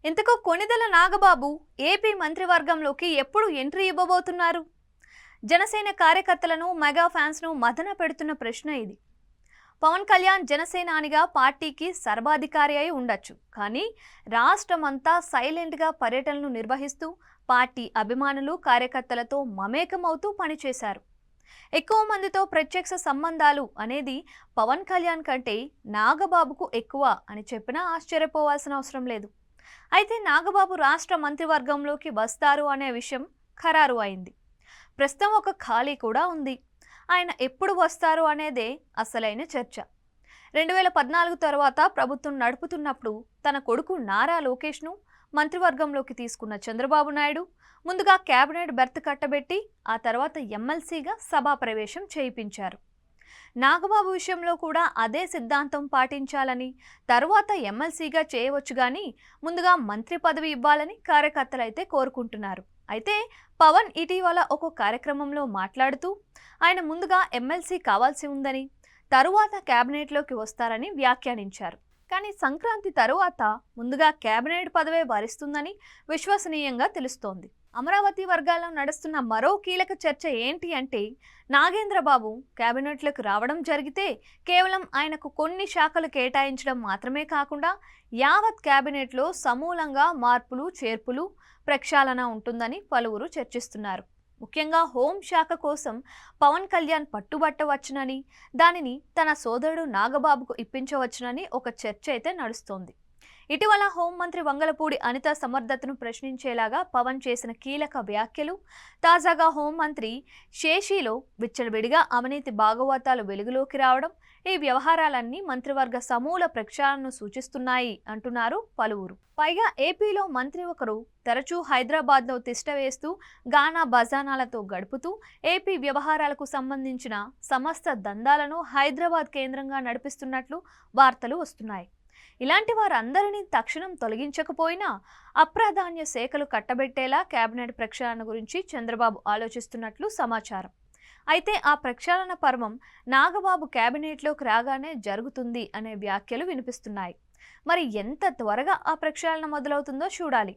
ఇంతకు కొణిదెల నాగబాబు ఏపీ మంత్రివర్గంలోకి ఎప్పుడు ఎంట్రీ ఇవ్వబోతున్నారు? జనసేన కార్యకర్తలను మెగా ఫ్యాన్స్ను మదన పెడుతున్న ప్రశ్న ఇది. పవన్ కళ్యాణ్ జనసేనానిగా పార్టీకి సర్వాధికారి అయి ఉండొచ్చు, కానీ రాష్ట్రమంతా సైలెంట్గా పర్యటనలు నిర్వహిస్తూ పార్టీ అభిమానులు కార్యకర్తలతో మమేకమవుతూ పనిచేశారు. ఎక్కువ మందితో ప్రత్యక్ష సంబంధాలు అనేది పవన్ కళ్యాణ్ కంటే నాగబాబుకు ఎక్కువ అని చెప్పినా ఆశ్చర్యపోవాల్సిన అవసరం లేదు. అయితే నాగబాబు రాష్ట్ర మంత్రివర్గంలోకి వస్తారు అనే విషయం ఖరారు అయింది. ప్రస్తుతం ఒక ఖాళీ కూడా ఉంది. ఆయన ఎప్పుడు వస్తారు అనేదే అసలైన చర్చ. 2014 తర్వాత ప్రభుత్వం నడుపుతున్నప్పుడు తన కొడుకు నారా లోకేష్ను మంత్రివర్గంలోకి తీసుకున్న చంద్రబాబు నాయుడు ముందుగా కేబినెట్ బెర్త్ కట్టబెట్టి ఆ తర్వాత ఎమ్మెల్సీగా సభా ప్రవేశం చేయించారు. నాగబాబు విషయంలో కూడా అదే సిద్ధాంతం పాటించాలని, తరువాత ఎమ్మెల్సీగా చేయవచ్చు కానీ ముందుగా మంత్రి పదవి ఇవ్వాలని కార్యకర్తలైతే కోరుకుంటున్నారు. అయితే పవన్ ఇటీవల ఒక కార్యక్రమంలో మాట్లాడుతూ ఆయన ముందుగా ఎమ్మెల్సీ కావాల్సి ఉందని, తరువాత కేబినెట్లోకి వస్తారని వ్యాఖ్యానించారు. కానీ సంక్రాంతి తరువాత ముందుగా కేబినెట్ పదవే వరిస్తుందని విశ్వసనీయంగా తెలుస్తోంది. అమరావతి వర్గాల్లో నడుస్తున్న మరో కీలక చర్చ ఏంటి అంటే, నాగేంద్రబాబు కేబినెట్లోకి రావడం జరిగితే కేవలం ఆయనకు కొన్ని శాఖలు కేటాయించడం మాత్రమే కాకుండా యావత్ కేబినెట్లో సమూలంగా మార్పులు చేర్పులు ప్రక్షాళన ఉంటుందని పలువురు చర్చిస్తున్నారు. ముఖ్యంగా హోం శాఖ కోసం పవన్ కళ్యాణ్ పట్టుబట్టవచ్చునని, దానిని తన సోదరుడు నాగబాబుకు ఇప్పించవచ్చునని ఒక చర్చ అయితే నడుస్తోంది. ఇటీవల హోంమంత్రి వంగలపూడి అనిత సమర్థతను ప్రశ్నించేలాగా పవన్ చేసిన కీలక వ్యాఖ్యలు, తాజాగా హోంమంత్రి శేషిలో విచ్చలవిడిగా అవినీతి భాగవతాలు వెలుగులోకి రావడం, ఈ వ్యవహారాలన్నీ మంత్రివర్గ సమూల ప్రక్షాళనను సూచిస్తున్నాయి అంటున్నారు పలువురు. పైగా ఏపీలో మంత్రి ఒకరు తరచూ హైదరాబాద్లో తిష్ట వేస్తూ గానా బజానాలతో గడుపుతూ ఏపీ వ్యవహారాలకు సంబంధించిన సమస్త దందాలను హైదరాబాద్ కేంద్రంగా నడిపిస్తున్నట్లు వార్తలు వస్తున్నాయి. ఇలాంటి వారందరినీ తక్షణం తొలగించకపోయినా అప్రాధాన్య శాఖలు కట్టబెట్టేలా కేబినెట్ ప్రక్షాళన గురించి చంద్రబాబు ఆలోచిస్తున్నట్లు సమాచారం. అయితే ఆ ప్రక్షాళన పర్వం నాగబాబు కేబినెట్లోకి రాగానే జరుగుతుంది అనే వ్యాఖ్యలు వినిపిస్తున్నాయి. మరి ఎంత త్వరగా ఆ ప్రక్షాళన మొదలవుతుందో చూడాలి.